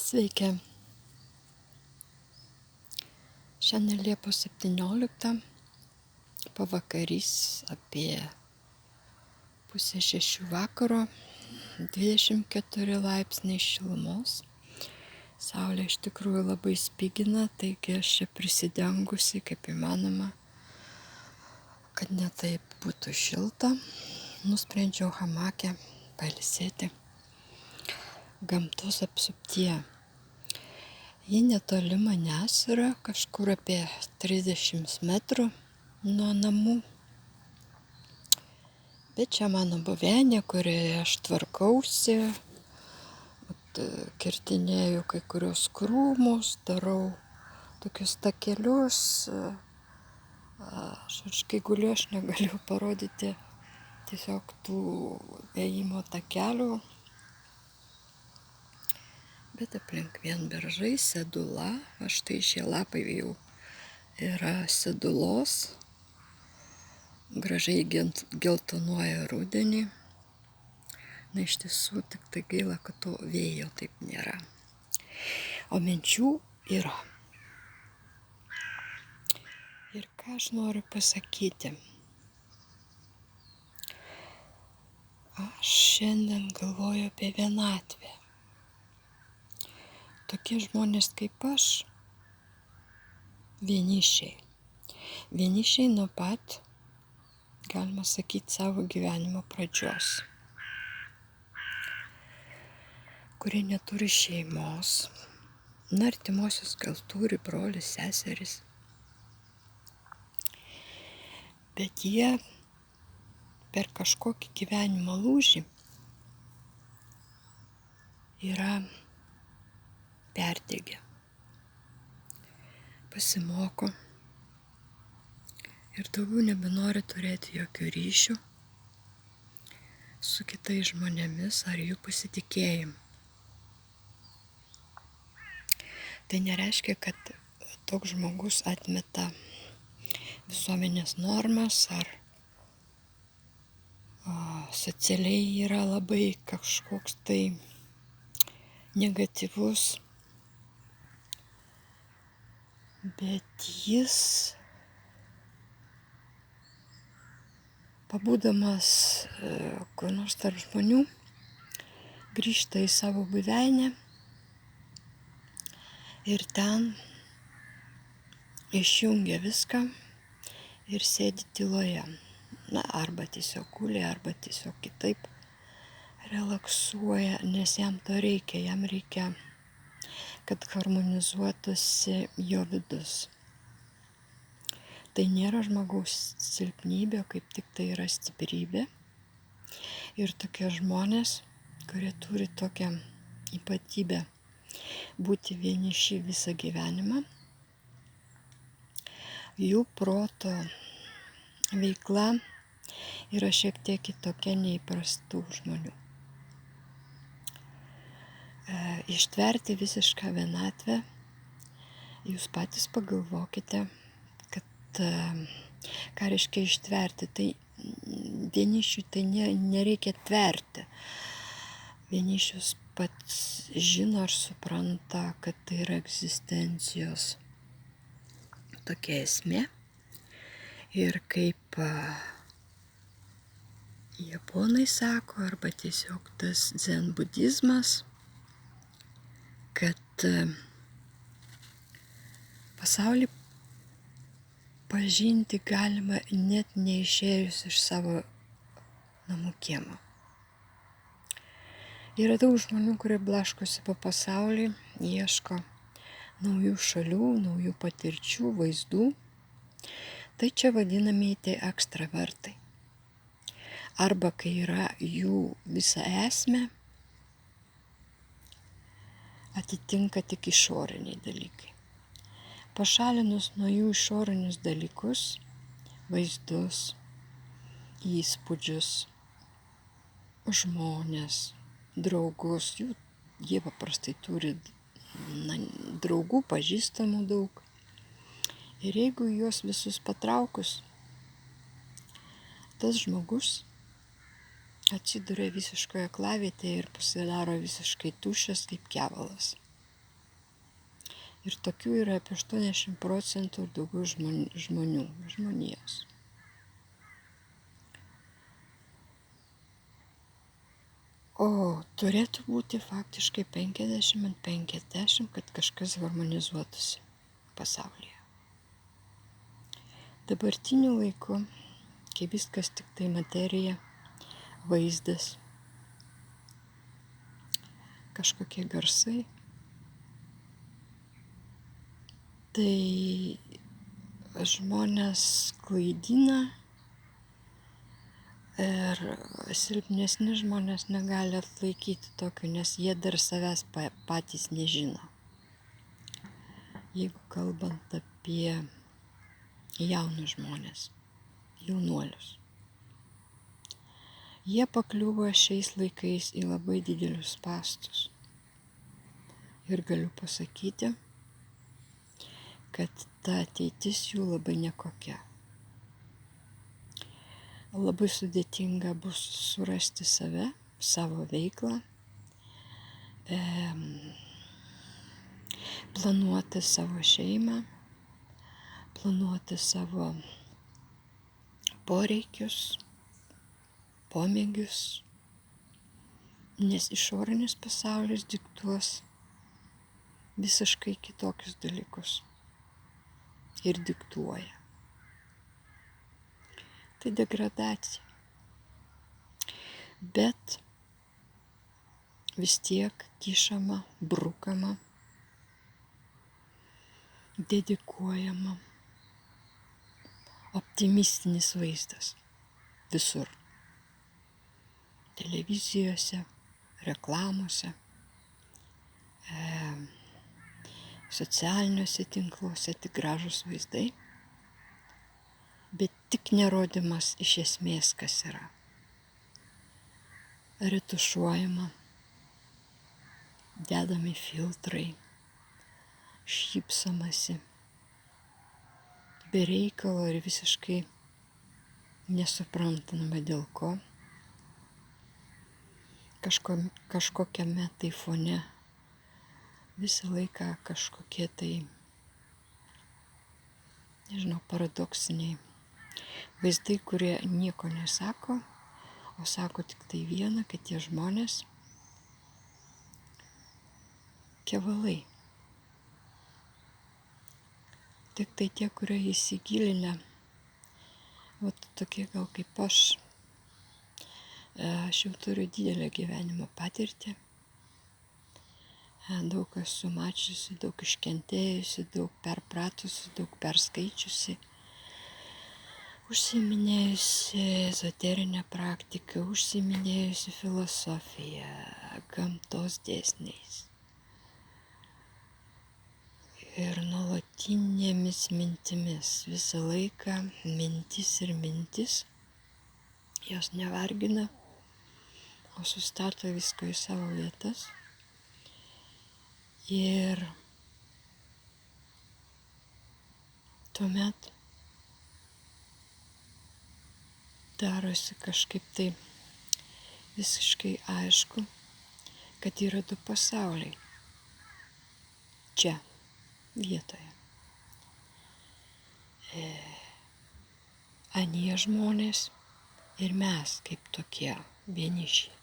Sveiki. Šiandien Liepos 17, pavakarys apie 5:30 vakaro, 24 laipsniai šilumos. Saulė iš tikrųjų labai spigina, taigi aš čia prisidengusi kaip įmanoma, kad ne taip būtų šilta. Nusprendžiau hamake pailsėti gamtos apsuptyje. Ji netoli manęs yra, kažkur apie 30 metrų nuo namų. Bet čia mano buveinė, kurioje aš tvarkausi, kirtinėju kai kurios krūmus, darau tokius takelius. Aš kai guliu, aš negaliu parodyti tiesiog tų ėjimo takelių. Bet aplink vien beržai, sedula, štai šie lapai jau yra sedulos, gražiai geltonuoja rudenį. Na iš tiesų, tik tai gaila, kad to vėjo taip nėra. O minčių yra. Ir ką aš noriu pasakyti? Aš šiandien galvoju apie vienatvę. Tokie žmonės kaip aš, vienišiai. Vienišiai nuo pat, galima sakyti, savo gyvenimo pradžios. Kurie neturi šeimos. Na, artimosios gal turi brolis, seseris. Bet jie per kažkokį gyvenimo lūžį yra perdegę, pasimoko ir daugiau nebenori turėti jokių ryšių su kitais žmonėmis ar jų pasitikėjimu. Tai nereiškia, kad toks žmogus atmeta visuomenės normas ar socialiai yra labai kažkoks tai negatyvus. Bet jis, pabūdamas kur nors tarp žmonių, grįžta į savo buveinę ir ten išjungia viską ir sėdi tyloje. Na, arba tiesiog guli, arba tiesiog kitaip relaksuoja, nes jam to reikia, jam reikia, kad harmonizuotųsi jo vidus. Tai nėra žmogaus silpnybė, kaip tik tai yra stiprybė. Ir tokie žmonės, kurie turi tokią ypatybę būti vieniši visą gyvenimą, jų proto veikla yra šiek tiek kitokia nei įprastų žmonių. Ištverti visišką vienatvę, jūs patys pagalvokite, kad ką reiškia ištverti. Tai vienišių tai nereikia tverti. Vienišius pats žino ar supranta, kad tai yra egzistencijos tokia esmė. Ir kaip japonai sako, arba tiesiog tas dzen budizmas, kad pasaulį pažinti galima net neišėjus iš savo namų kiemo. Yra daug žmonių, kurie blaškosi po pasaulį, ieško naujų šalių, naujų patirčių, vaizdų. Tai čia vadinamieji tie ekstravertai. Arba kai yra jų visa esmė, atitinka tik išoriniai dalykai. Pašalinus nuo jų išorinius dalykus, vaizdus, įspūdžius, žmonės, draugus, jie paprastai turi draugų, pažįstamų daug. Ir jeigu juos visus patraukus, tas žmogus atsiduria visiškoje aklavietėje ir pasidaro visiškai tuščias kaip kevalas. Ir tokių yra apie 80 procentų ir daugiau žmonijos. O turėtų būti faktiškai 50 ant 50, kad kažkas harmonizuotųsi pasaulyje. Dabartiniu laiku, kai viskas tik tai materija, vaizdas, kažkokie garsai, tai žmonės klaidina ir silpnesni žmonės negali atlaikyti tokio, nes jie dar savęs patys nežino. Jeigu kalbant apie jaunus žmonės, jaunuolius. Jie pakliuvo šiais laikais į labai didelius spąstus. Ir galiu pasakyti, kad ta ateitis jų labai nekokia. Labai sudėtinga bus surasti save, savo veiklą, planuoti savo šeimą, planuoti savo poreikius, pomėgius, nes išorinis pasaulis diktuos visiškai kitokius dalykus ir diktuoja. Tai degradacija. Bet vis tiek kišama, brukama, dedikuojama optimistinis vaizdas visur. Televizijose, reklamose, socialiniuose tinkluose tik gražūs vaizdai, bet tik nerodymas iš esmės, kas yra. Retušuojama, dedami filtrai, šypsomasi, be reikalo ir visiškai nesuprantama dėl ko. Kažkokiame tai fone visą laiką kažkokie tai, paradoksiniai vaizdai, kurie nieko nesako, o sako tik tai viena, kad tie žmonės kevalai. Tik tai tie, kurie įsigilinę, tokie gal kaip aš jau turiu didelę gyvenimo patirtį, daug esu mačiusi, daug iškentėjusi, daug perpratusi, daug perskaičiusi, užsiiminėjusi ezoterinę praktiką, užsiiminėjusi filosofiją, gamtos dėsniais ir nuolatinėmis mintimis. Visą laiką mintis ir mintis, jos nevargina, o sustato visko į savo vietas. Ir tuomet darosi kažkaip tai visiškai aišku, kad yra du pasauliai. Čia, vietoje. Anie žmonės ir mes kaip tokie vieniši.